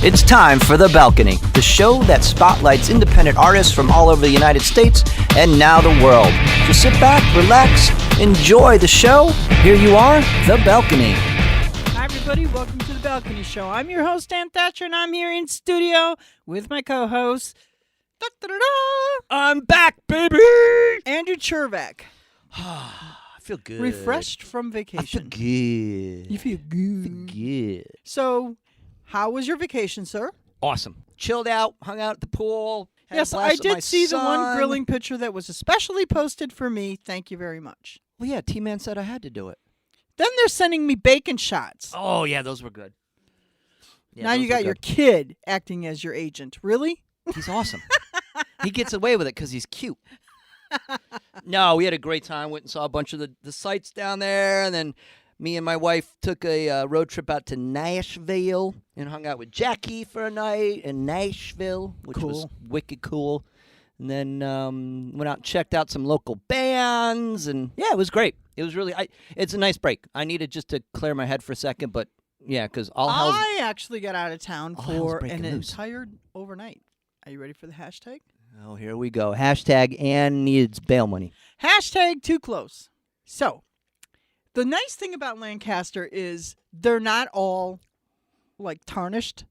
It's time for The Balcony, the show that spotlights independent artists from all over the United States and now the world. So sit back, relax, enjoy the show. Here you are, The Balcony. Hi, everybody. Welcome to The Balcony Show. I'm your host, Dan Thatcher, and I'm here in studio with my co-host, I'm back, baby! Andrew Chervack. I feel good. Refreshed from vacation. I feel good. You feel good. Good. So, how was your vacation, sir? Awesome. Chilled out, hung out at the pool. Yes, I did see the one grilling picture that was especially posted for me. Thank you very much. Well, yeah, T-Man said I had to do it. Then they're sending me bacon shots. Oh, yeah, those were good. Yeah, now you got your kid acting as your agent. Really? He's awesome. He gets away with it because he's cute. No, we had a great time. Went and saw a bunch of the sights down there, and then me and my wife took a road trip out to Nashville and hung out with Jackie for a night in Nashville, which was wicked cool. And then went out and checked out some local bands, and yeah, it was great. It was really, it's a nice break. I needed just to clear my head for a second, but yeah, because I actually got out of town for an loose. entire overnight. Are you ready for the hashtag? Oh, here we go. Hashtag Ann needs bail money. Hashtag too close. So, the nice thing about Lancaster is they're not all, like, tarnished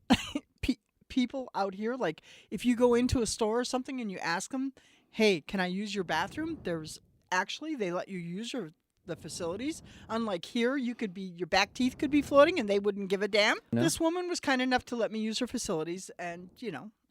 people out here. Like, if you go into a store or something and you ask them, hey, can I use your bathroom? They let you use the facilities. Unlike here, your back teeth could be floating and they wouldn't give a damn. No. This woman was kind enough to let me use her facilities, and,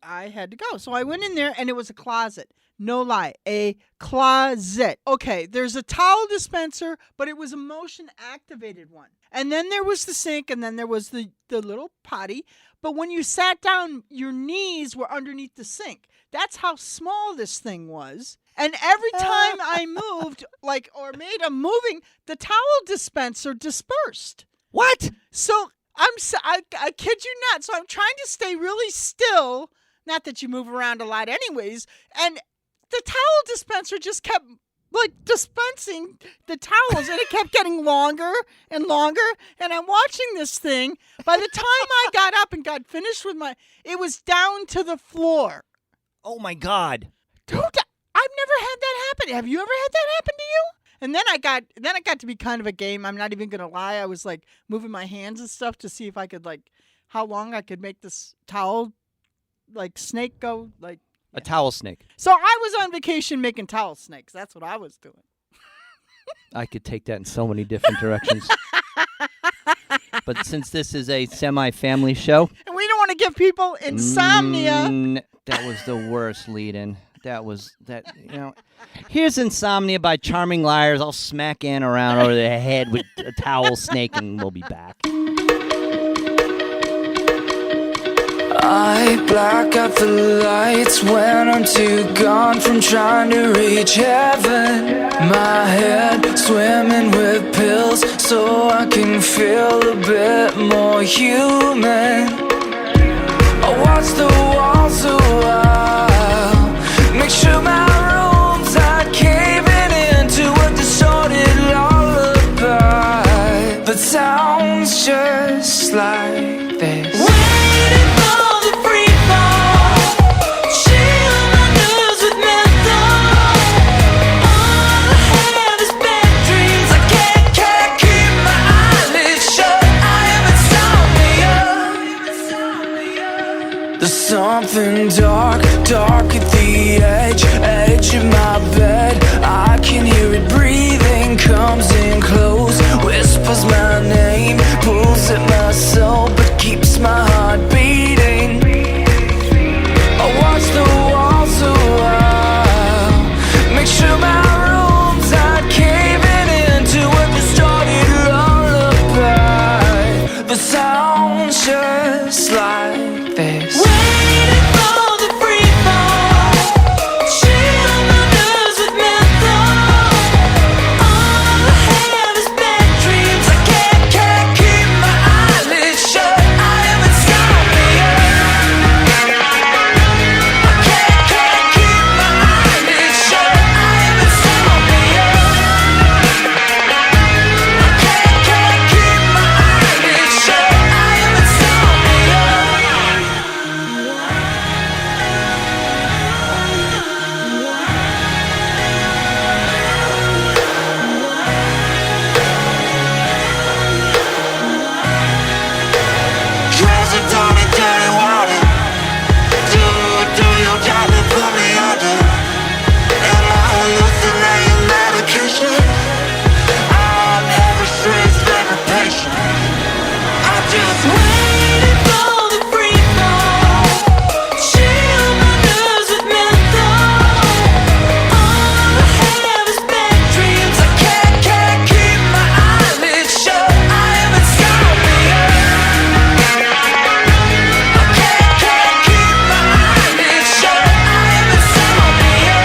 I had to go. So I went in there, and it was a closet. No lie, a closet. Okay, there's a towel dispenser, but it was a motion-activated one. And then there was the sink, and then there was the little potty. But when you sat down, your knees were underneath the sink. That's how small this thing was. And every time I moved, or made a moving, the towel dispenser dispersed. What? So I kid you not. So I'm trying to stay really still. Not that you move around a lot anyways. And the towel dispenser just kept, dispensing the towels. And it kept getting longer and longer. And I'm watching this thing. By the time I got up and got finished with it was down to the floor. Oh, my God. Dude, I've never had that happen. Have you ever had that happen to you? And then it got to be kind of a game. I'm not even going to lie. I was, moving my hands and stuff to see if I could, how long I could make this towel snake go, A towel snake. So I was on vacation making towel snakes. That's what I was doing. I could take that in so many different directions. But since this is a semi-family show, and we don't want to give people insomnia. That was the worst lead-in. Here's Insomnia by Charming Liars. I'll smack Ann around over the head with a towel snake, and we'll be back. I black out the lights when I'm too gone from trying to reach heaven. My head swimming with pills so I can feel a bit more human. I watch the walls a while, make sure my room's not caving into a distorted lullaby. But sounds just like this. Something dark at the edge of my bed. I can hear it breathing, comes in close, whispers my name, pulls at my soul, but keeps my heart beating. I watch the walls a while, make sure my room's not caving into a distorted lullaby. The sounds just like this. Waiting for the free fall. Chill my nerves with menthol. All I have is bad dreams. I can't keep my eyelids shut. I am insomnia. I can't keep my eyelids shut. I am insomnia.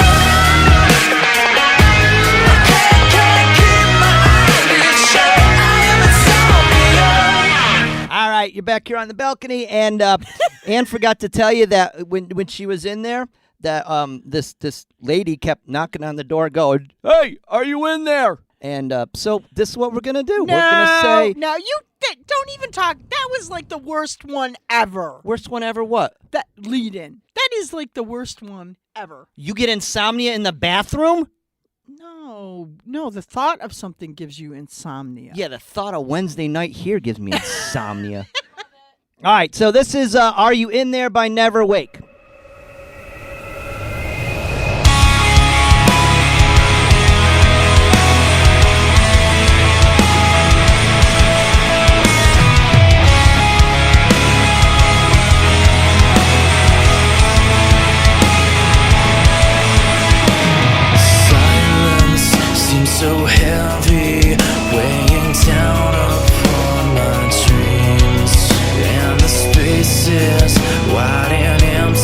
I can't keep my eyelids shut. I am insomnia. All right, you're back here on the balcony, and Ann forgot to tell you that when she was in there, that this lady kept knocking on the door, going, "Hey, are you in there?" And so this is what we're gonna do. We're gonna say, No, you don't even talk. That was like the worst one ever. worst one ever. What? That lead in. That is like the worst one ever. You get insomnia in the bathroom? No, the thought of something gives you insomnia. Yeah, the thought of Wednesday night here gives me insomnia. All right, so this is "Are You In There" by Never Wake. Silence seems so heavy, weighing down upon my dreams. And the spaces wide and empty.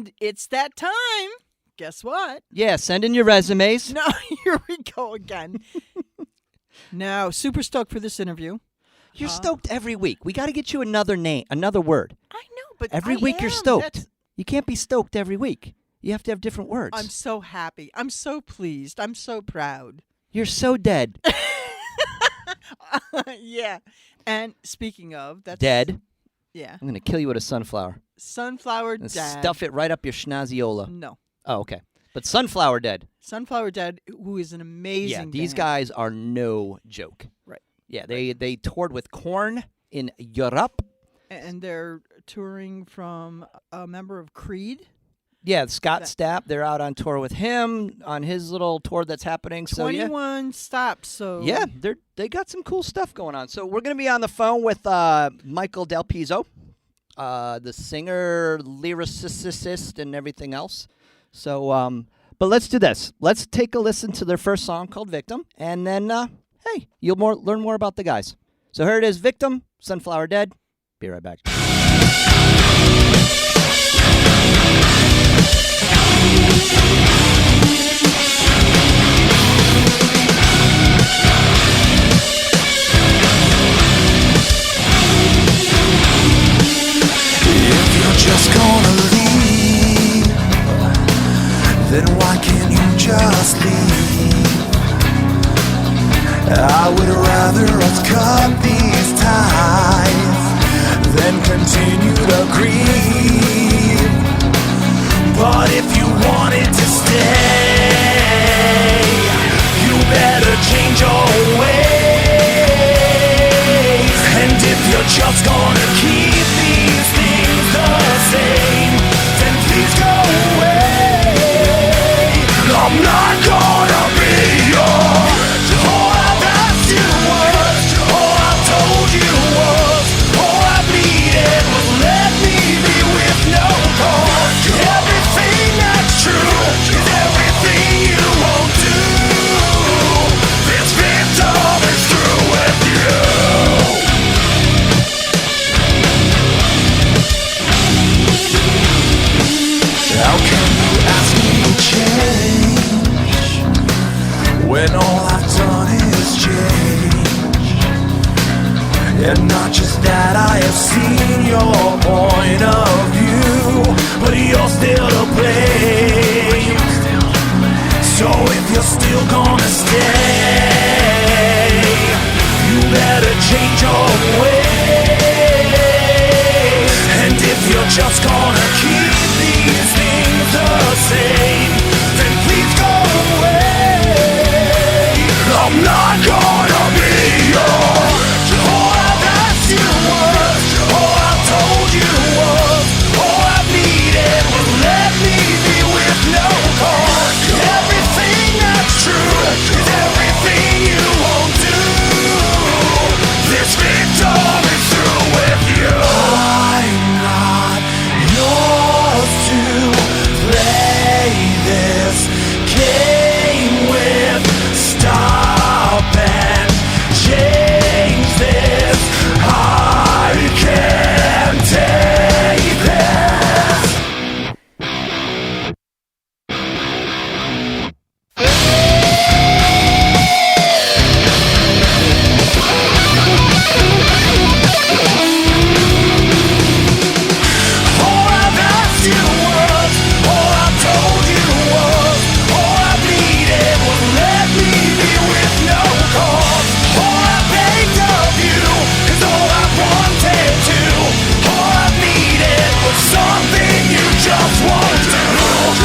And it's that time. Guess what? Yeah, send in your resumes. No, here we go again. No, super stoked for this interview. You're stoked every week. We got to get you another name, another word. I know, but Every week you're stoked. You can't be stoked every week. You have to have different words. I'm so happy. I'm so pleased. I'm so proud. You're so dead. Yeah. And speaking of, that's Dead. Yeah. I'm going to kill you with a sunflower. Sunflower And Dad. stuff it right up your schnaziola. No. Oh, okay. But Sunflower Dead. Sunflower Dad, who is an amazing Yeah, these band. guys are no joke. Right. Yeah, they toured with Korn in Europe. And they're touring from a member of Creed. Yeah, Scott Stapp, they're out on tour with him on his little tour that's happening. So 21 stops. So yeah, they got some cool stuff going on. So we're gonna be on the phone with Michael Del Pizzo, the singer, lyricist, and everything else. So, but let's do this. Let's take a listen to their first song called "Victim," and then hey, you'll learn more about the guys. So here it is, "Victim," Sunflower Dead. Be right back. Just gonna leave, then why can't you just leave? I would rather us cut these ties than continue to grieve. But if you wanted to stay, you better change your ways. And if you're just gonna keep these things the same, then please go away. I'm not gonna be yours. All I've asked you was, all I told you was, all I needed was let me be with no cause. Everything that's true is everything you won't do. This victim is through with you. How can you ask me to change when all I've done is change? And not just that, I have seen your point of view, but you're still to blame. So if you're still gonna stay, you better change your ways. And if you're just gonna keep these things the same, then please go away. I'm not gonna be yours. All I've asked you was, all I told you was, all I needed was let me be with no cause. Everything that's true is everything you won't do. This victim is through with you. I'm not yours to play this game with. Stop and change this. I can't take this. All I've asked you was, all I told you was, all I needed was let me be with no cause. All I begged of you is all I wanted to. All I needed was something you just won't do.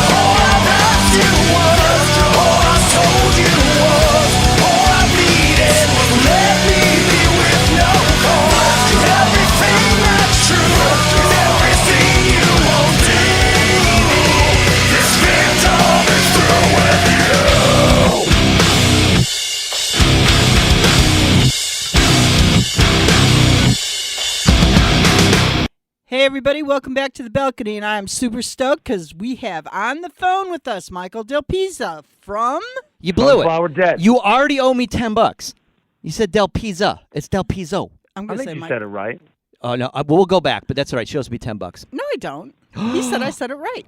All I've asked you was, all I told you was, all I needed was let me be with no cause. Everything that's true is everything you won't do. This victim is through with you. Hey, everybody. Welcome back to the balcony. And I'm super stoked because we have on the phone with us Michael Del Pizzo from. You blew Sunflower it. Dead. You already owe me $10. You said Del Pizza. It's Del Pizzo. I'm I going to think say you Mike. said it right. Oh no, we'll go back, but that's all right. She owes me $10. No, I don't. He said I said it right.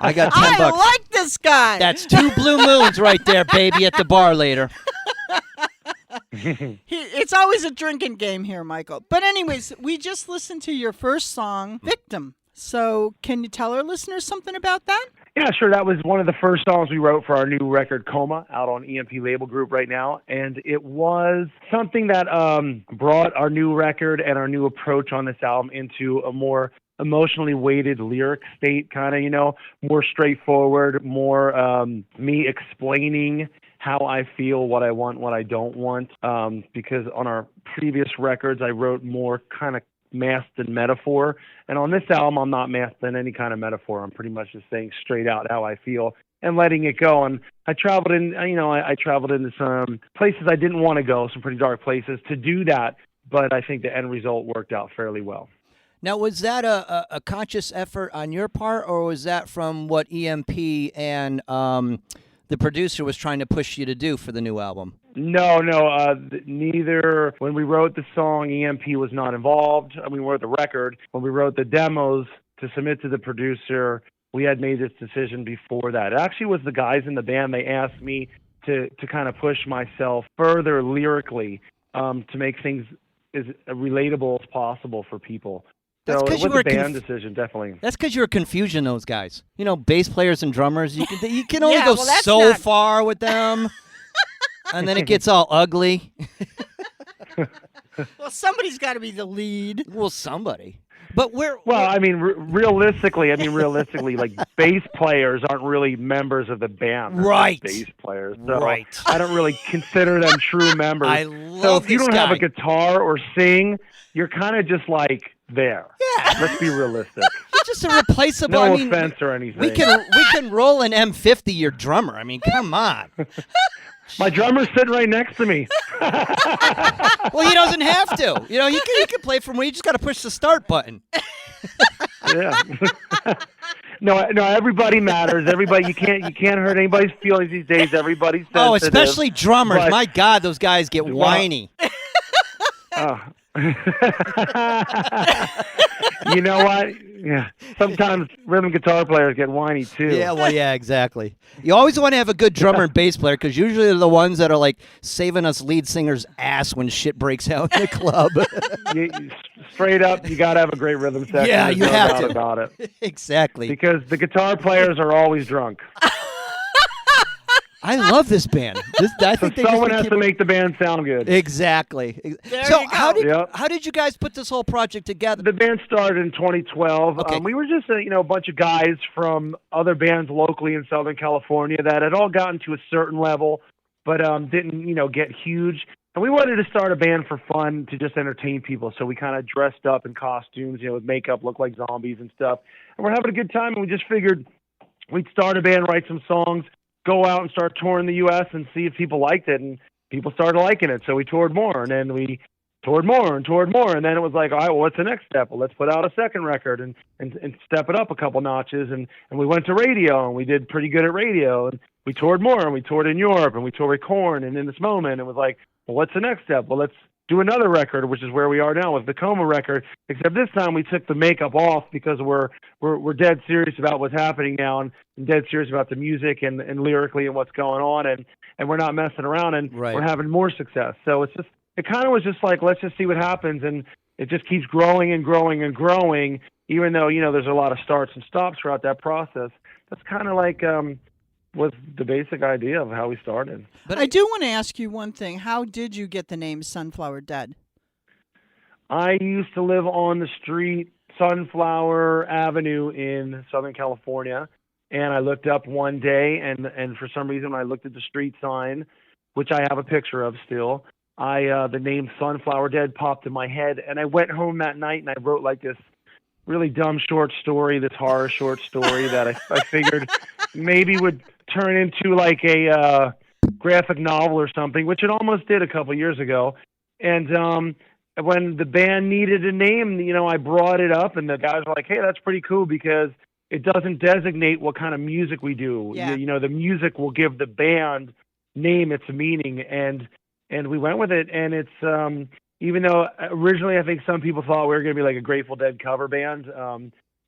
I got $10. I like this guy. That's 2 blue moons right there, baby, at the bar later. It's always a drinking game here, Michael. But anyways, we just listened to your first song, Victim. So can you tell our listeners something about that? Yeah, sure. That was one of the first songs we wrote for our new record, Coma, out on EMP Label Group right now. And it was something that brought our new record and our new approach on this album into a more emotionally weighted lyric state, kind of, more straightforward, more me explaining how I feel, what I want, what I don't want. Because on our previous records, I wrote more kind of masked in metaphor. And on this album, I'm not masked in any kind of metaphor. I'm pretty much just saying straight out how I feel and letting it go. And I traveled I traveled into some places I didn't want to go, some pretty dark places to do that. But I think the end result worked out fairly well. Now, was that a conscious effort on your part, or was that from what EMP and the producer was trying to push you to do for the new album? No, neither. When we wrote the song, EMP was not involved. We wrote the record. When we wrote the demos to submit to the producer, we had made this decision before that. It actually was the guys in the band. They asked me to kind of push myself further lyrically to make things as relatable as possible for people. That's So it you was were a band decision, definitely. That's because you're confusing those guys. Bass players and drummers, you can only Yeah, go well, that's so not- far with them, and then it gets all ugly. Well, somebody's got to be the lead. Well, somebody. But realistically, like bass players aren't really members of the band. They're just Right. bass players. So Right. I don't really consider them true members. I So love if you this don't have guy. a guitar or sing, you're kind of just like there. Yeah. Let's be realistic. You're just a replaceable. No I mean, offense or anything. we can roll an M50, your drummer. I mean, come on. My drummer's sitting right next to me. Well, he doesn't have to. He can play from where you just got to push the start button. Yeah. No, everybody matters. Everybody, you can't hurt anybody's feelings these days. Everybody's sensitive. Oh, especially drummers. but- My God, those guys get whiny. Oh. You know what? Yeah. Sometimes rhythm guitar players get whiny too. Yeah, well, yeah, exactly. You always want to have a good drummer and bass player because usually they're the ones that are like saving us lead singers' ass when shit breaks out in the club. Straight up, you gotta have a great rhythm section. Yeah, There's you no have doubt to. about it. Exactly. Because the guitar players are always drunk. I love this band. I think they Someone just has to make the band sound good. Exactly. There So you go. how did you guys put this whole project together? The band started in 2012. Okay. We were just a bunch of guys from other bands locally in Southern California that had all gotten to a certain level, but didn't get huge. And we wanted to start a band for fun to just entertain people. So we kind of dressed up in costumes, with makeup, looked like zombies and stuff. And we're having a good time. And we just figured we'd start a band, write some songs, go out and start touring the U.S. and see if people liked it. And people started liking it. So we toured more. And then we toured more and toured more. And then it was like, all right, well, what's the next step? Well, let's put out a second record and step it up a couple notches. And we went to radio, and we did pretty good at radio. And we toured more, and we toured in Europe, and we toured with Korn. And in this moment, it was like, well, what's the next step? Well, let's do another record, which is where we are now with the Coma record. Except this time we took the makeup off because we're dead serious about what's happening now and dead serious about the music and lyrically and what's going on, and we're not messing around, and Right. we're having more success. So it kind of was just like, let's just see what happens, and it just keeps growing and growing and growing, even though there's a lot of starts and stops throughout that process. That's kind of like was the basic idea of how we started. But I do want to ask you one thing. How did you get the name Sunflower Dead? I used to live on the street, Sunflower Avenue in Southern California, and I looked up one day, and for some reason when I looked at the street sign, which I have a picture of still, the name Sunflower Dead popped in my head, and I went home that night and I wrote like this really dumb short story, this horror short story that I figured maybe would turn into like a graphic novel or something, which it almost did a couple years ago. And when the band needed a name, I brought it up, and the guys were like, hey, that's pretty cool because it doesn't designate what kind of music we do. Yeah. The music will give the band name its meaning, and we went with it, and even though originally I think some people thought we were going to be like a Grateful Dead cover band,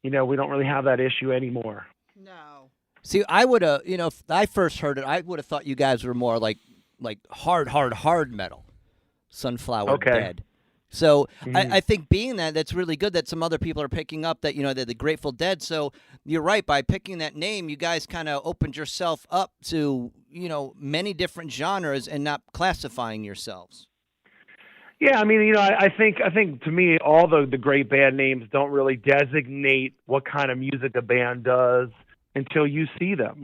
we don't really have that issue anymore. No. See, I would have, if I first heard it, I would have thought you guys were more like hard metal, Sunflower Okay. Dead. So Mhm. I think being that's really good that some other people are picking up that, they're the Grateful Dead. So you're right. By picking that name, you guys kind of opened yourself up to, many different genres and not classifying yourselves. Yeah, I mean, I think to me, all the great band names don't really designate what kind of music a band does until you see them.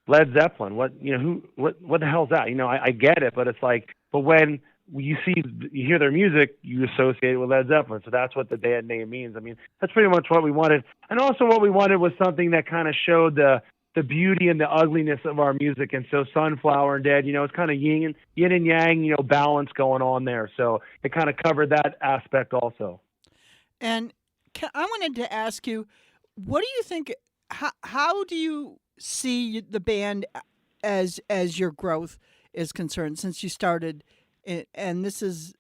Led Zeppelin, what the hell's that? I get it, but it's like, but when you hear their music, you associate it with Led Zeppelin, so that's what the band name means. I mean, that's pretty much what we wanted, and also what we wanted was something that kind of showed the beauty and the ugliness of our music. And so Sunflower and Dead, it's kind of yin and yang, balance going on there. So it kind of covered that aspect also. And I wanted to ask you, what do you think, how do you see the band as your growth is concerned since you started, and this is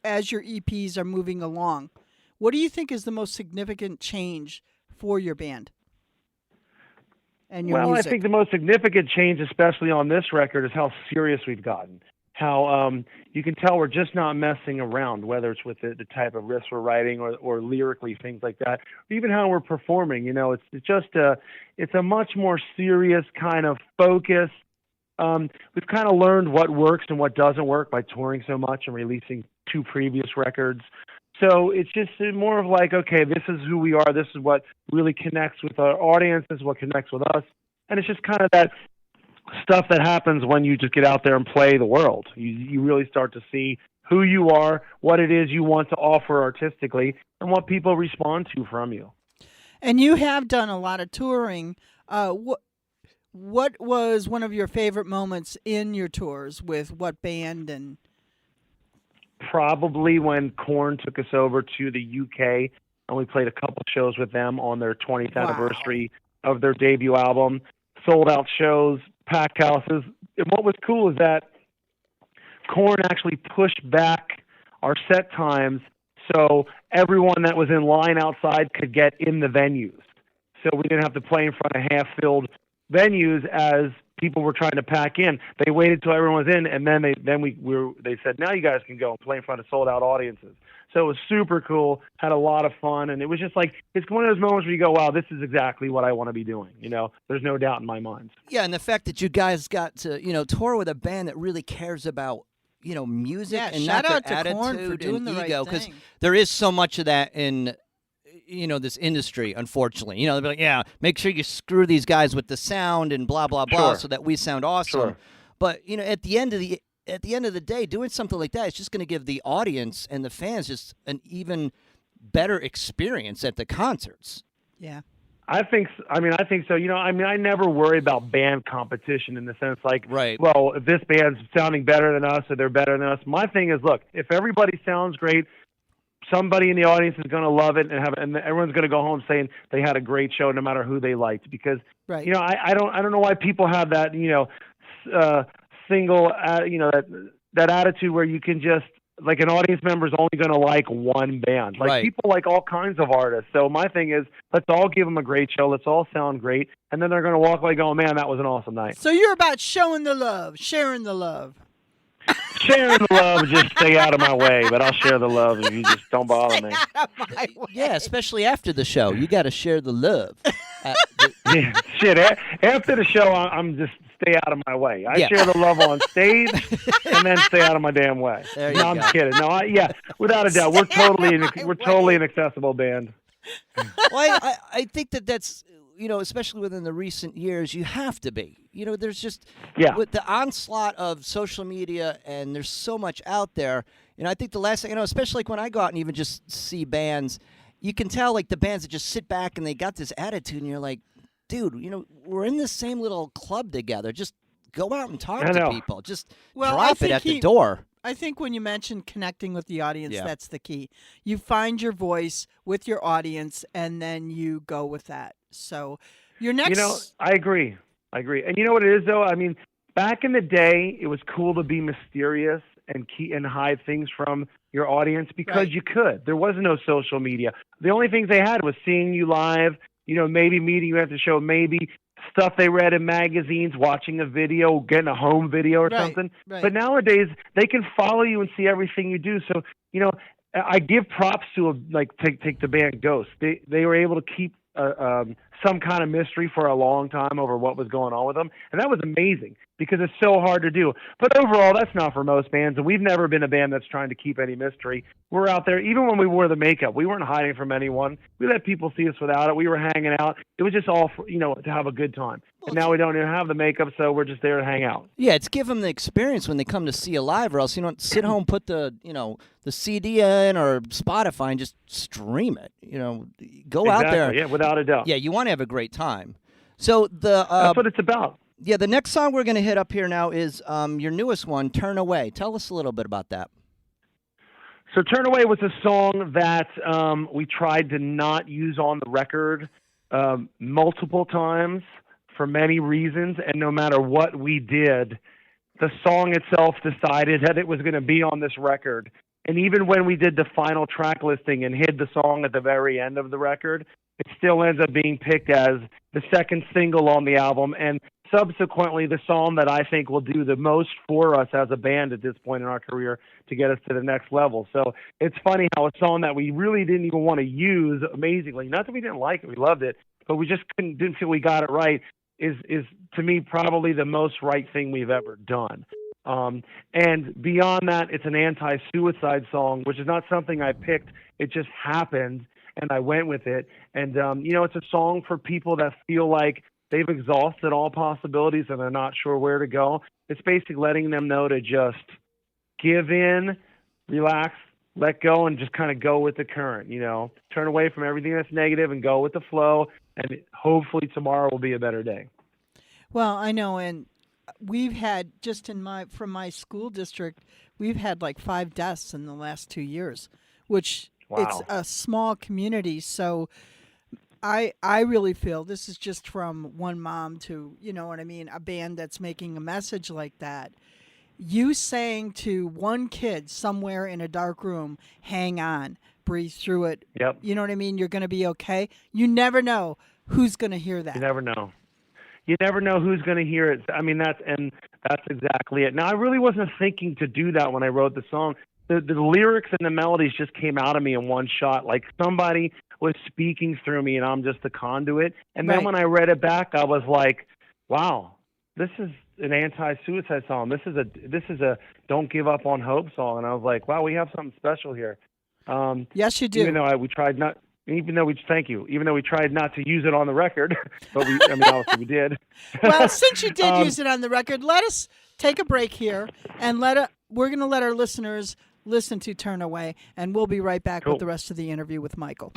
as your EPs are moving along? What do you think is the most significant change for your band? And your music? I think the most significant change, especially on this record, is how serious we've gotten. How you can tell we're just not messing around, whether it's with the type of riffs we're writing or lyrically, things like that, or even how we're performing. It's just it's a much more serious kind of focus. We've kind of learned what works and what doesn't work by touring so much and releasing 2 previous records. So it's just more of like, okay, this is who we are. This is what really connects with our audience. This is what connects with us. And it's just kind of that stuff that happens when you just get out there and play the world. You really start to see who you are, what it is you want to offer artistically, and what people respond to from you. And you have done a lot of touring. What was one of your favorite moments in your tours with what band? And probably when Korn took us over to the UK and we played a couple shows with them on their 20th anniversary of their debut album. Sold out shows, packed houses. And what was cool is that Korn actually pushed back our set times so everyone that was in line outside could get in the venues. So we didn't have to play in front of half-filled venues as people were trying to pack in. They waited till everyone was in, and then they said, now you guys can go and play in front of sold-out audiences. So it was super cool, had a lot of fun, and it was just like, it's one of those moments where you go, wow, this is exactly what I want to be doing. There's no doubt in my mind. Yeah, and the fact that you guys got to, tour with a band that really cares about, music and not shout their out to Korn attitude for doing and the right ego, because thing. there is so much of that in, this industry, unfortunately. They'll be like, yeah, make sure you screw these guys with the sound and blah, blah, blah, Sure. so that we sound awesome. Sure. But, at the end of the day, doing something like that is just going to give the audience and the fans just an even better experience at the concerts. Yeah. I think so. I never worry about band competition in the sense like, Right. well, if this band's sounding better than us or they're better than us. My thing is, look, if everybody sounds great, somebody in the audience is going to love it and everyone's going to go home saying they had a great show no matter who they liked. Because, Right. I don't know why people have that, single, that attitude where you can just, like, an audience member is only going to like one band. Like, Right. people like all kinds of artists. So my thing is, let's all give them a great show. Let's all sound great. And then they're going to walk away going, man, that was an awesome night. So you're about showing the love, sharing the love. Sharing the love, just stay out of my way. But I'll share the love if you just don't bother me. Yeah, especially after the show. You got to share the love. Yeah, shit. After the show, I'm just stay out of my way. I Yeah. share the love on stage and then stay out of my damn way. There you No, I'm go. just kidding. No, without a doubt, we're totally an accessible band. Well, I think that's, especially within the recent years, you have to be. There's just, with the onslaught of social media and there's so much out there. I think the last thing, especially like when I go out and even just see bands, you can tell like the bands that just sit back and they got this attitude and you're like, dude, we're in the same little club together. Just go out and talk to people. Just drop it at the door. I think when you mentioned connecting with the audience, Yeah. that's the key. You find your voice with your audience, and then you go with that. So your next... I agree. And you know what it is, though? I mean, back in the day, it was cool to be mysterious and hide things from your audience because Right. you could. There was no social media. The only things they had was seeing you live, maybe meeting you at the show, maybe stuff they read in magazines, watching a video, getting a home video or Right, something. right. But nowadays they can follow you and see everything you do. So, I give props to take the band Ghost. They were able to keep some kind of mystery for a long time over what was going on with them, and that was amazing because it's so hard to do. But overall, that's not for most bands, and we've never been a band that's trying to keep any mystery. We're out there, even when we wore the makeup, we weren't hiding from anyone. We let people see us without it. We were hanging out. It was just all for, to have a good time. And now we don't even have the makeup, so we're just there to hang out. Yeah, it's give them the experience when they come to see you live, or else you don't sit home, put the CD in or Spotify and just stream it. Go out there. Yeah, without a doubt. Yeah, you want to have a great time. So That's what it's about. Yeah, the next song we're going to hit up here now is your newest one, Turn Away. Tell us a little bit about that. So Turn Away was a song that we tried to not use on the record multiple times for many reasons, and no matter what we did, the song itself decided that it was going to be on this record. And even when we did the final track listing and hid the song at the very end of the record, it still ends up being picked as the second single on the album, and subsequently the song that I think will do the most for us as a band at this point in our career to get us to the next level. So it's funny how a song that we really didn't even want to use, amazingly, not that we didn't like it, we loved it, but we just didn't feel we got it right, is to me probably the most right thing we've ever done. And beyond that, it's an anti-suicide song, which is not something I picked. It just happened, and I went with it. And, it's a song for people that feel like they've exhausted all possibilities and they're not sure where to go. It's basically letting them know to just give in, relax, let go, and just kind of go with the current, turn away from everything that's negative and go with the flow. And hopefully tomorrow will be a better day. Well, I know, and we've had just from my school district, we've had like 5 deaths in the last 2 years, which it's a small community. So I really feel this is just from one mom to, a band that's making a message like that. You saying to one kid somewhere in a dark room, hang on, breathe through it. Yep. You know what I mean? You're going to be okay. You never know who's going to hear that. You never know. You never know who's going to hear it. I mean, that's exactly it. Now, I really wasn't thinking to do that when I wrote the song. The lyrics and the melodies just came out of me in one shot. Like somebody was speaking through me and I'm just the conduit. And then when I read it back, I was like, wow, this is an anti-suicide song. This is a don't give up on hope song. And I was like, wow, we have something special here. Yes, you do. Even though we tried not to use it on the record, but obviously we did. Well, since you did use it on the record, let us take a break here and we're going to let our listeners listen to Turn Away, and we'll be right back with the rest of the interview with Michael.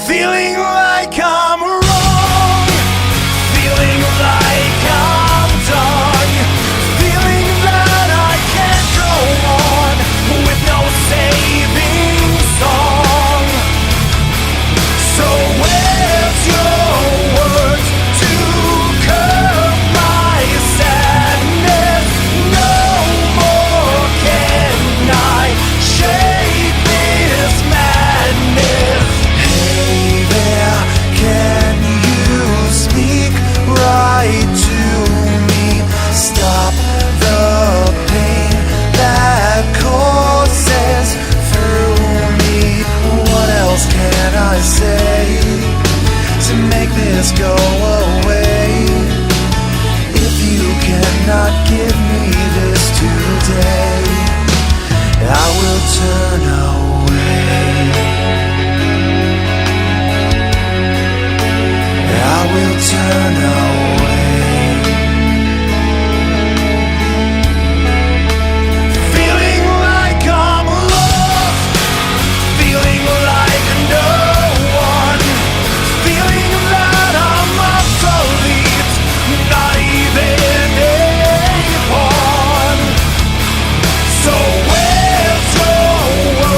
Feeling like I'm wrong, feeling like I'm done, feeling that I can't go on with no saving song. So where's your words to curb my sadness? No more can I shake this madness. Hey there, can you speak right to me? Stop the pain that courses through me. What else can I say to make this go away? If you cannot give me this today, I will turn away. I will turn away. Feeling like I'm lost, feeling like no one, feeling that I'm obsolete, not even a pawn. So where's your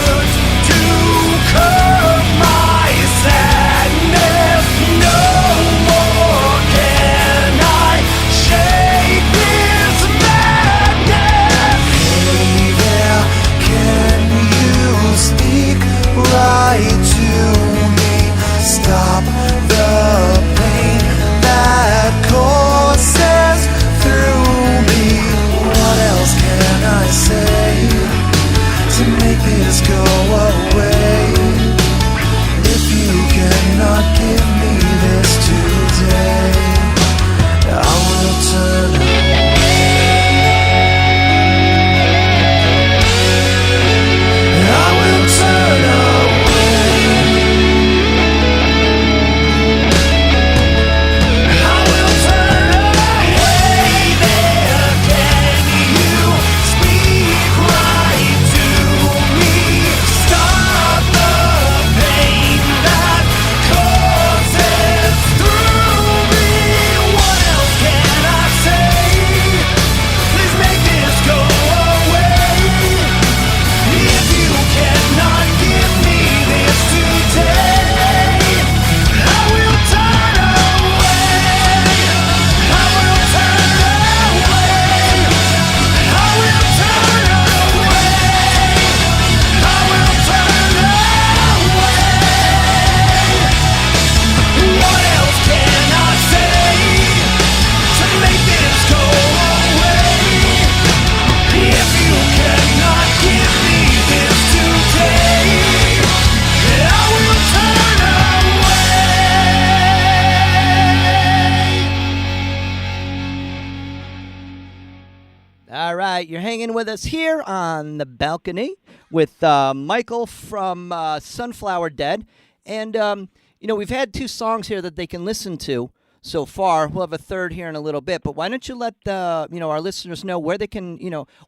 All right, you're hanging with us here on the balcony with Michael from Sunflower Dead. And, we've had 2 songs here that they can listen to so far. We'll have a third here in a little bit. But why don't you let our listeners know where they can,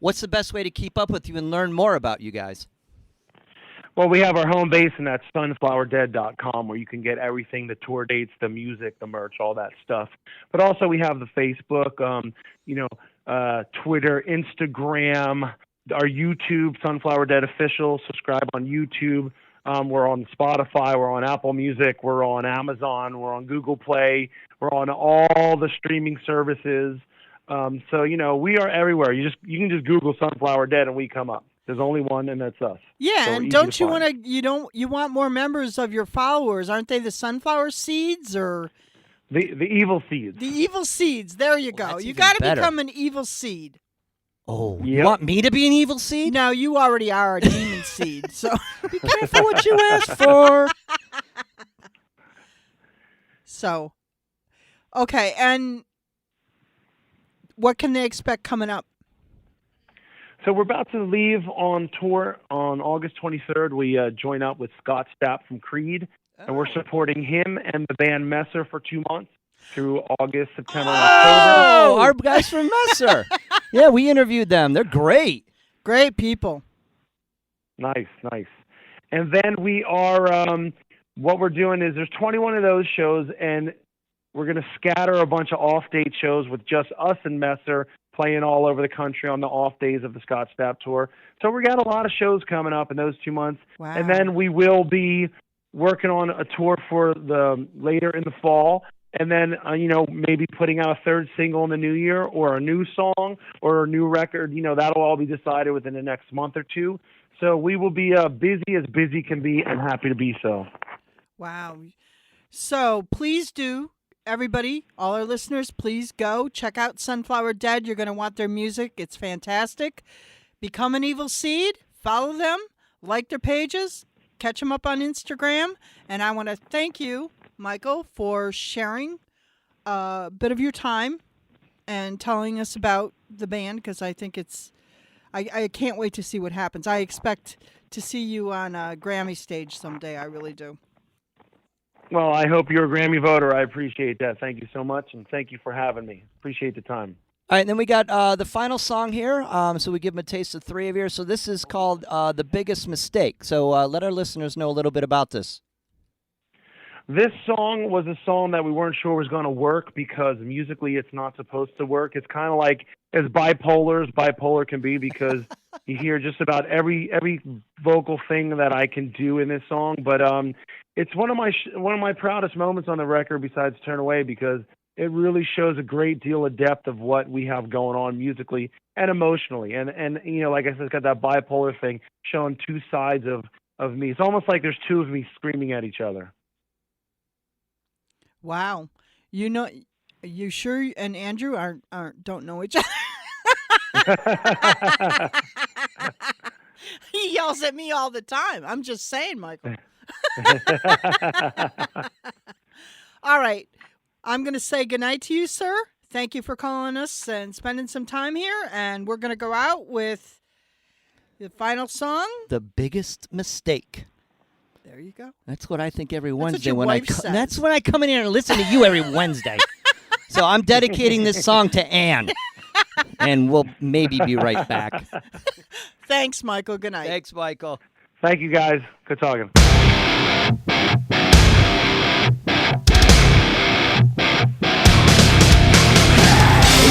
what's the best way to keep up with you and learn more about you guys? Well, we have our home base, and that's sunflowerdead.com, where you can get everything, the tour dates, the music, the merch, all that stuff. But also we have the Facebook, Twitter, Instagram, our YouTube, Sunflower Dead Official. Subscribe on YouTube. We're on Spotify. We're on Apple Music. We're on Amazon. We're on Google Play. We're on all the streaming services. We are everywhere. You can just Google Sunflower Dead, and we come up. There's only one, and that's us. Yeah, so and don't you want to? You want more members of your followers? Aren't they the sunflower seeds or the evil seeds? The evil seeds. There you go. You got to become an evil seed. Oh, yep. You want me to be an evil seed? No, you already are a demon seed. So be careful what you ask for. So, okay, and what can they expect coming up? So we're about to leave on tour on August 23rd. We join up with Scott Stapp from Creed, and we're supporting him and the band Messer for 2 months through August, September, and October. Oh, our guys from Messer. Yeah, we interviewed them. They're great. Great people. Nice. And then we are, what we're doing is there's 21 of those shows, and we're going to scatter a bunch of off-date shows with just us and Messer playing all over the country on the off days of the Scott Stapp tour. So we got a lot of shows coming up in those 2 months. Wow. And then we will be working on a tour for the later in the fall. And then, maybe putting out a third single in the new year, or a new song, or a new record. That'll all be decided within the next month or 2. So we will be busy as busy can be, and happy to be so. Wow. So please do, everybody, all our listeners, please go check out Sunflower Dead. You're going to want their music. It's fantastic. Become an evil seed. Follow them. Like their pages. Catch them up on Instagram. And I want to thank you, Michael, for sharing a bit of your time and telling us about the band, because I think I can't wait to see what happens. I expect to see you on a Grammy stage someday. I really do. Well, I hope you're a Grammy voter. I appreciate that. Thank you so much, and thank you for having me. Appreciate the time. All right, and then we got the final song here, so we give them a taste of 3 of yours. So this is called The Biggest Mistake. So let our listeners know a little bit about this. This song was a song that we weren't sure was going to work because musically it's not supposed to work. It's kind of like as bipolar as bipolar can be, because you hear just about every vocal thing that I can do in this song. But it's one of my proudest moments on the record besides Turn Away, because it really shows a great deal of depth of what we have going on musically and emotionally. And like I said, it's got that bipolar thing showing 2 sides of me. It's almost like there's 2 of me screaming at each other. Wow. You sure and Andrew don't know each other? He yells at me all the time. I'm just saying, Michael. All right. I'm going to say goodnight to you, sir. Thank you for calling us and spending some time here. And we're going to go out with the final song. The Biggest Mistake. There you go. That's what I think every That's Wednesday what your wife says. That's when I come in here and listen to you every Wednesday. So I'm dedicating this song to Ann. And we'll maybe be right back. Thanks, Michael. Good night. Thanks, Michael. Thank you, guys. Good talking.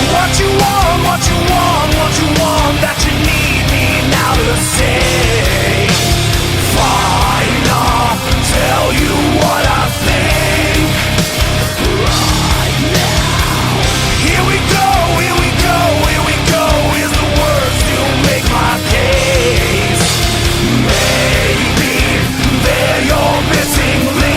What you want, that you need me now to say. Fine, I'll tell you what I think right now. Here we go, is the words to make my case. Maybe they're your missing link.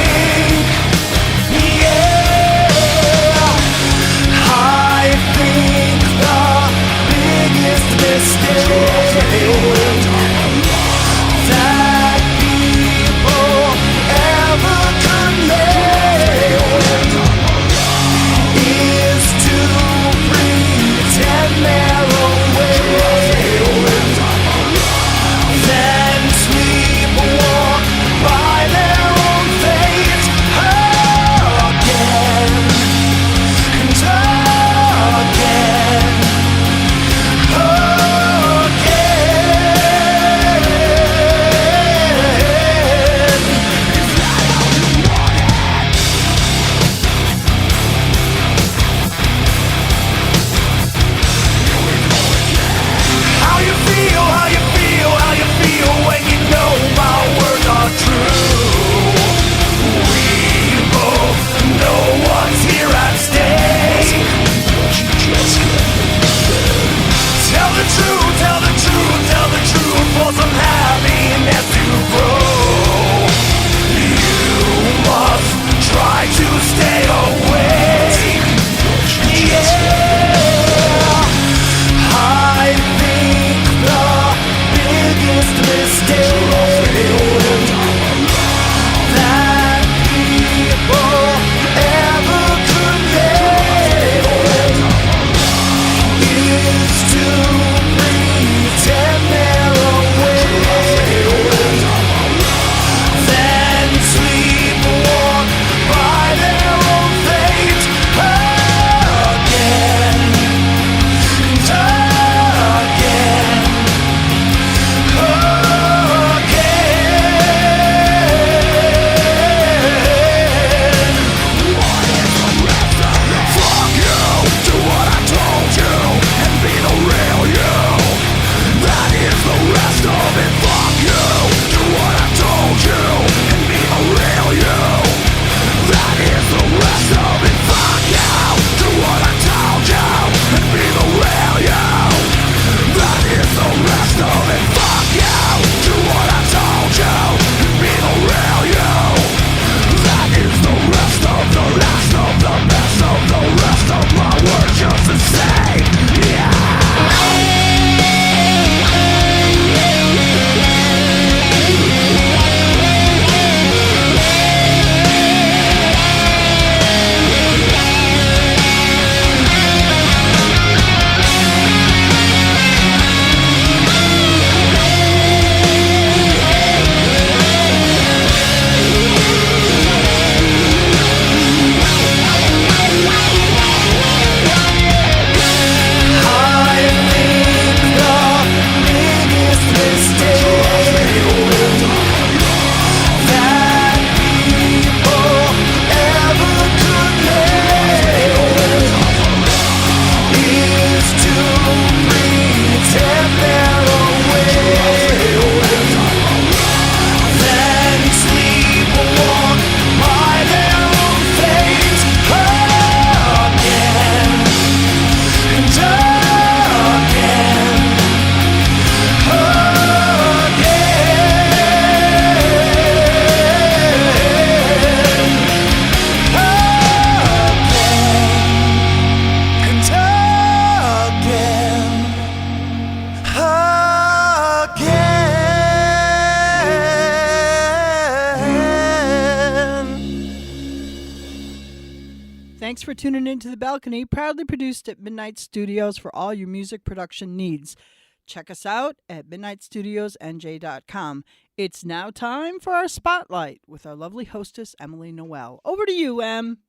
Thanks for tuning into The Balcony, proudly produced at Midnight Studios for all your music production needs. Check us out at midnightstudiosnj.com. It's now time for our Spotlight with our lovely hostess, Emily Noel. Over to you, Em.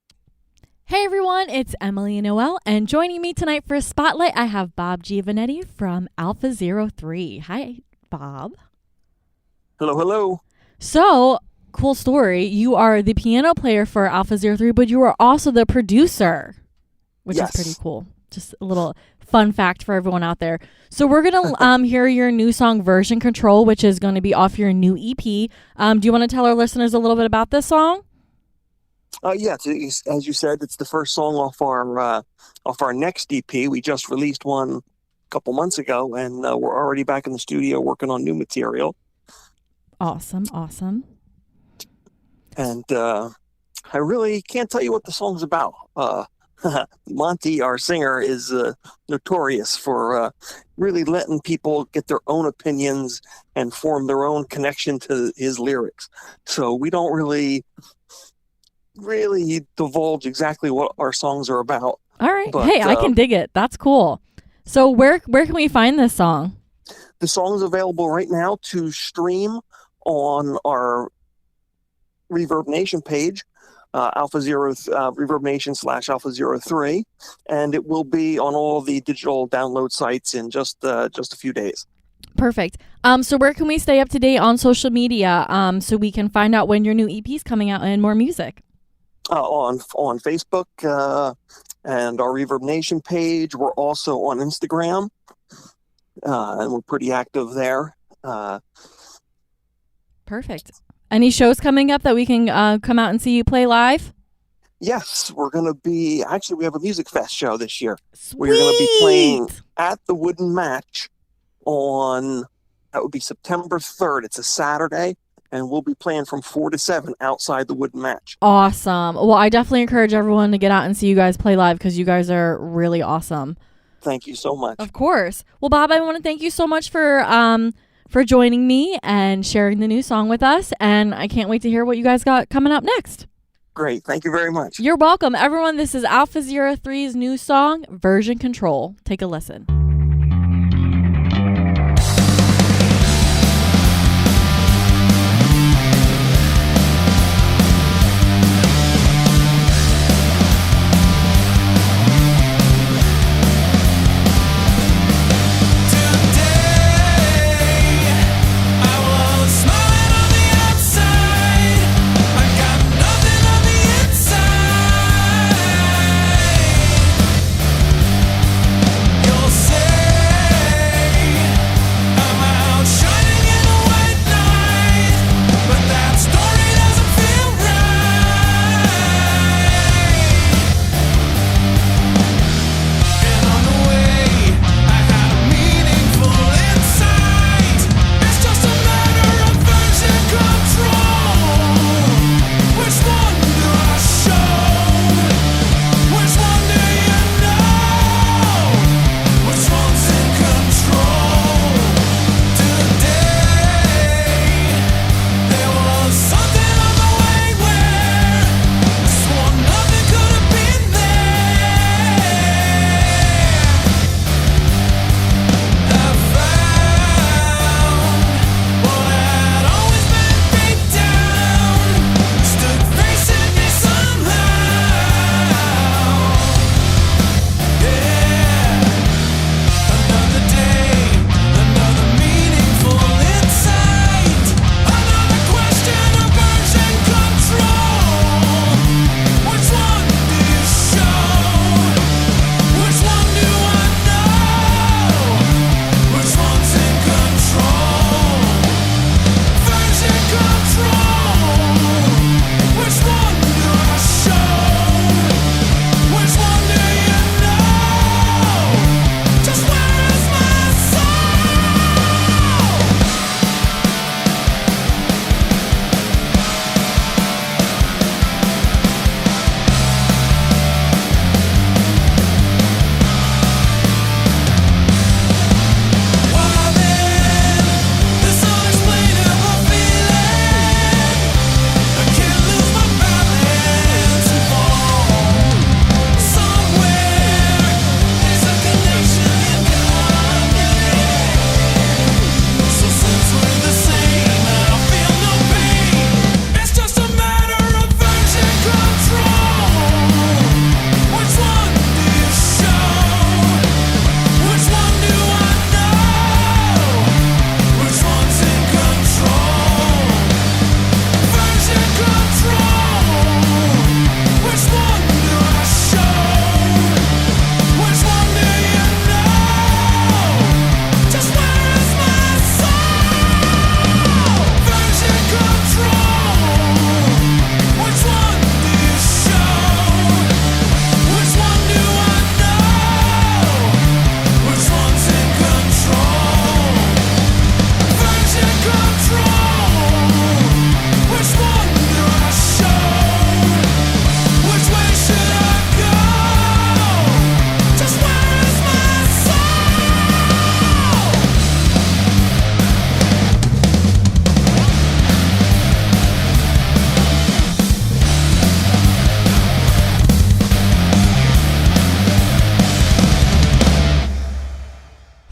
Hey everyone, it's Emily Noel, and joining me tonight for a Spotlight, I have Bob Giovannetti from Alpha 03. Hi, Bob. Hello, hello. So, cool story. You are the piano player for Alpha 03, but you are also the producer, which Yes. is pretty cool. Just a little fun fact for everyone out there. So we're going to hear your new song, Version Control, which is going to be off your new EP. Do you want to tell our listeners a little bit about this song? Yes, as you said, it's the first song off our next EP. We just released one a couple months ago, and we're already back in the studio working on new material. Awesome. And I really can't tell you what the song's about. Monty, our singer, is notorious for really letting people get their own opinions and form their own connection to his lyrics. So we don't really divulge exactly what our songs are about. All right. But, hey, I can dig it. That's cool. So where can we find this song? The song is available right now to stream on our Reverb Nation page, Reverb Nation /Alpha 03, and it will be on all the digital download sites in just a few days. Perfect. So where can we stay up to date on social media so we can find out when your new EP is coming out and more music? On Facebook and our Reverb Nation page. We're also on Instagram, and we're pretty active there. Perfect. Any shows coming up that we can come out and see you play live? Yes, we're going to be... Actually, we have a Music Fest show this year. Sweet. We're going to be playing at the Wooden Match on... That would be September 3rd. It's a Saturday. And we'll be playing from 4 to 7 outside the Wooden Match. Awesome. Well, I definitely encourage everyone to get out and see you guys play live because you guys are really awesome. Thank you so much. Of course. Well, Bob, I want to thank you so much for joining me and sharing the new song with us. And I can't wait to hear what you guys got coming up next. Great. Thank you very much. You're welcome. Everyone, this is Alpha 03's new song, Version Control. Take a listen. You'll say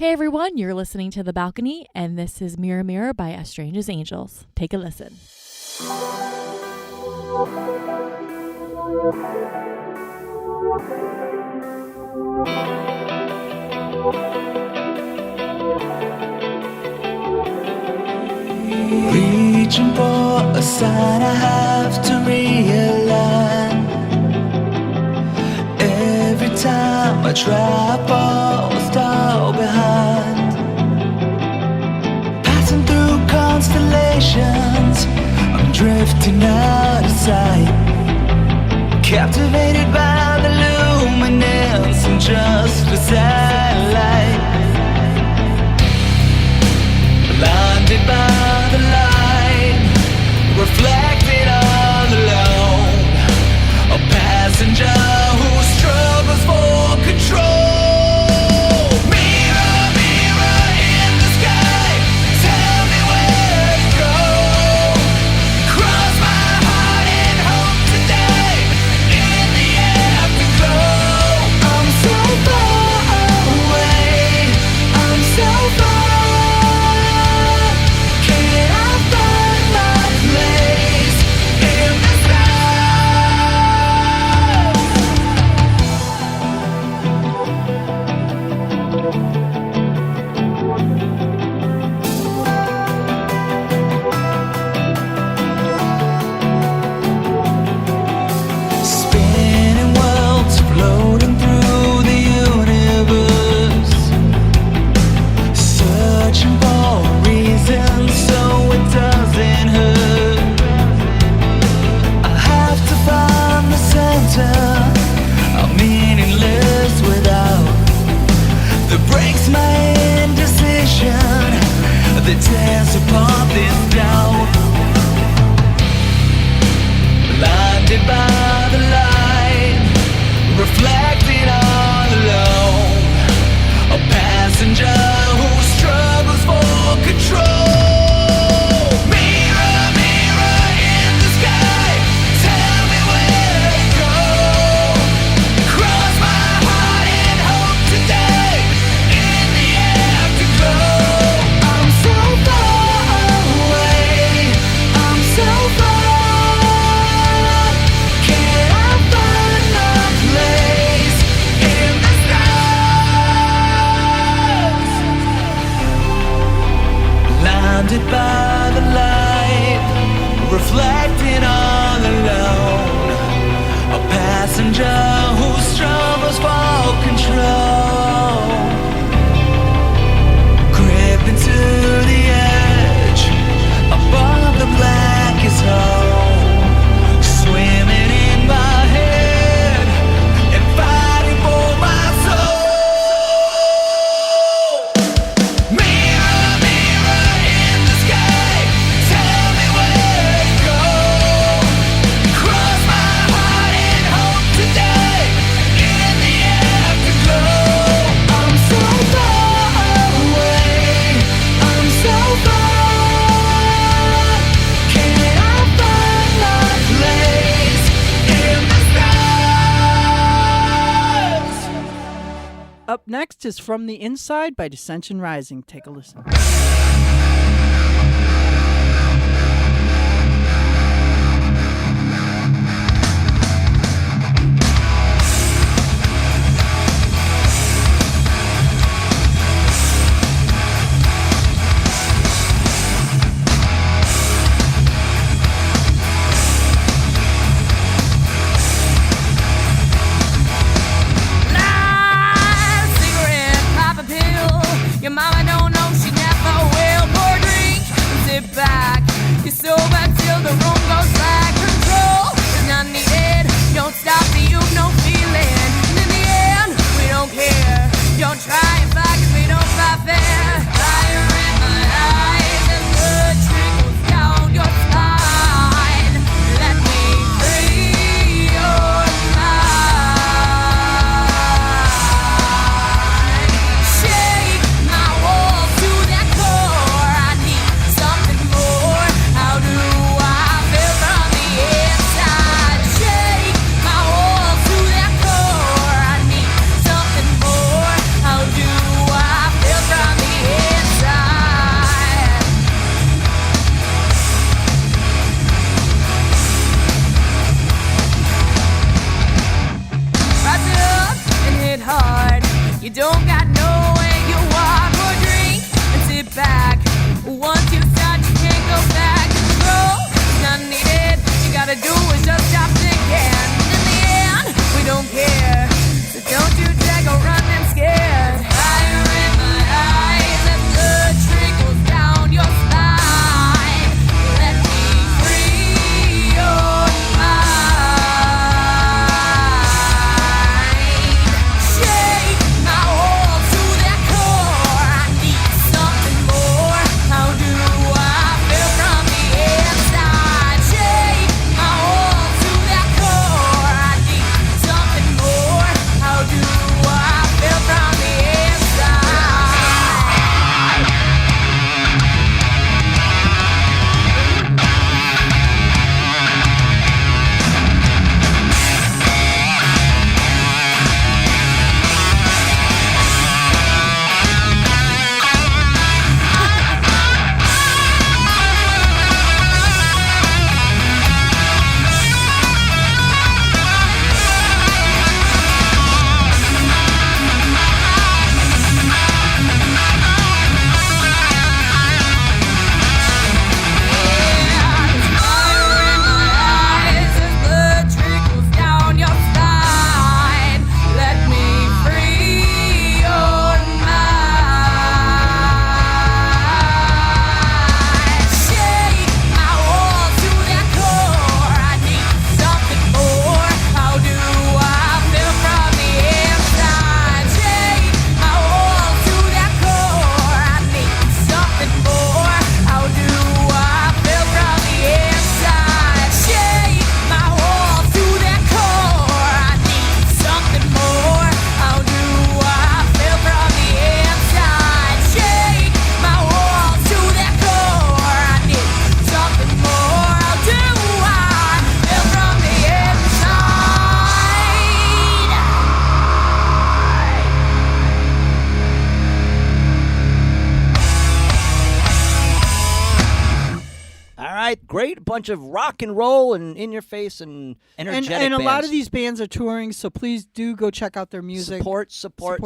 Hey everyone, you're listening to The Balcony, and this is Mirror Mirror by As Strange as Angels. Take a listen. Reaching for a sign, I have to realign. Every time I try, I fall behind. Passing through constellations, I'm drifting out of sight. Captivated by the luminance, I'm just a satellite. Blinded by the light, reflected all alone. A passenger who struggles for control. Mirror, mirror in the sky, tell me where to go. Cross my heart and hope today, in the afterglow. I'm so far away, I'm so far. That tears apart this doubt. Blinded by the light, reflected all alone. A passenger who struggles for control. Mirror, mirror in the sky, tell me where to go. Cross my heart and hope today, in the afterglow. By the light, reflecting all alone. A passenger who struggles for control. Gripping to the edge, above the blackest hole. Swimming in my head and fighting for my soul. Up next is From the Inside by Dissension Rising. Take a listen. Your mama don't know, she never will. got nowhere you walk or drink and sit back. Once you start, you can't go back. Control is not needed. You gotta do is just stop thinking. In the end, we don't care. So don't you dare go running scared. Fire in my eyes as blood trickles down your spine. Let me free your mind. Shake my walls to their core. I need something more. How do I feel from the inside? Shake my walls to their core. I need something more. How do I feel from the inside? All right, great bunch of rock and roll and in your face and energetic And a lot bands. of these bands are touring, so please do go check out their music. support. Support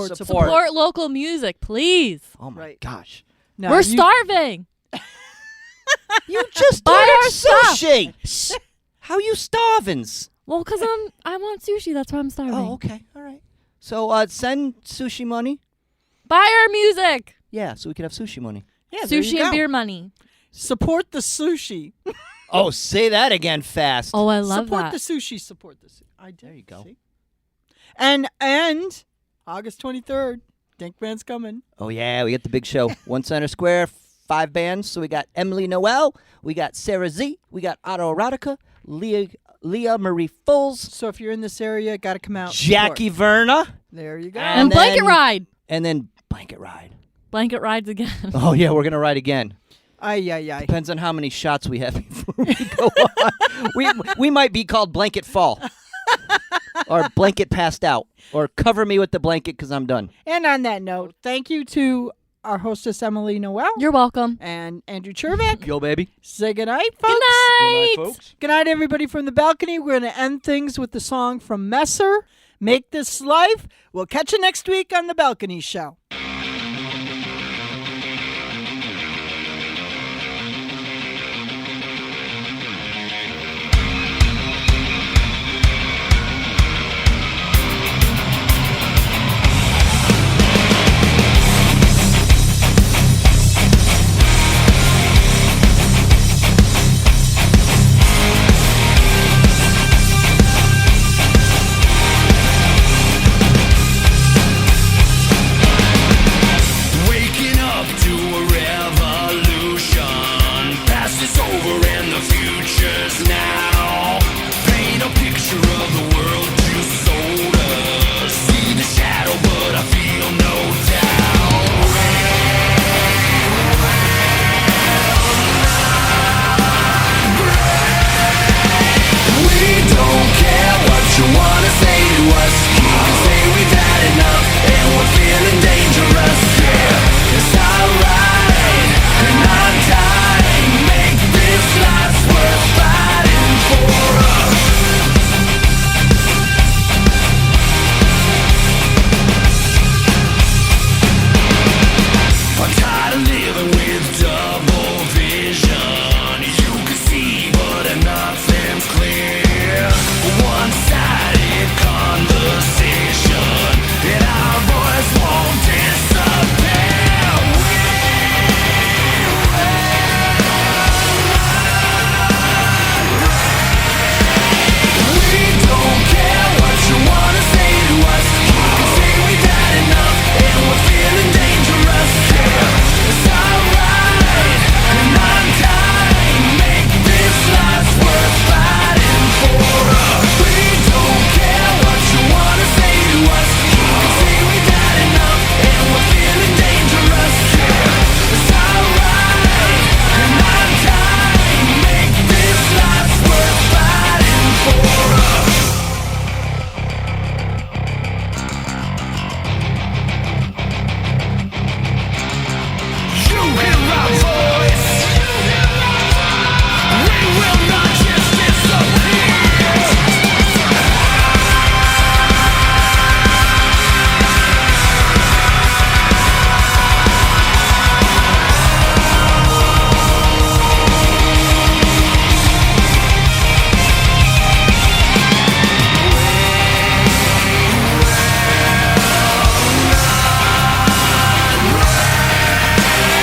local music, please. Oh my Right. gosh. No, We're you- starving. You just Buy ordered our stuff. sushi. How you starvings? Well, because I want sushi. That's why I'm starving. Oh, okay. All right. So send sushi money. Buy our music. Yeah, so we can have sushi money. Yeah, there Sushi you and go. beer money. Support the sushi. Oh, say that again fast. Oh, I love support that. the sushi. Support the sushi. I did. There you go. See? And August 23rd, Dink Band's coming. Oh, yeah, we got the big show. One Center Square, 5 bands. So we got Emily Noel, we got Sarah Z, we got Autoerotica, Leah Marie Fulls, So if you're in this area, got to come out. Jackie Verna, There you go. and and blanket then- ride. and then Blanket Ride. Blanket rides again. Oh, yeah, we're going to ride again. Ay, ay, ay. Depends on how many shots we have before we go on. We might be called Blanket Fall. Or Blanket Passed Out. Or Cover Me with the Blanket because I'm done. And on that note, thank you to our hostess, Emily Noel. You're welcome. And Andrew Chervak. Yo, baby. Say goodnight, folks. Good night. folks. Good night, everybody from the balcony. We're going to end things with the song from Messer, Make This Life. We'll catch you next week on The Balcony Show. Thank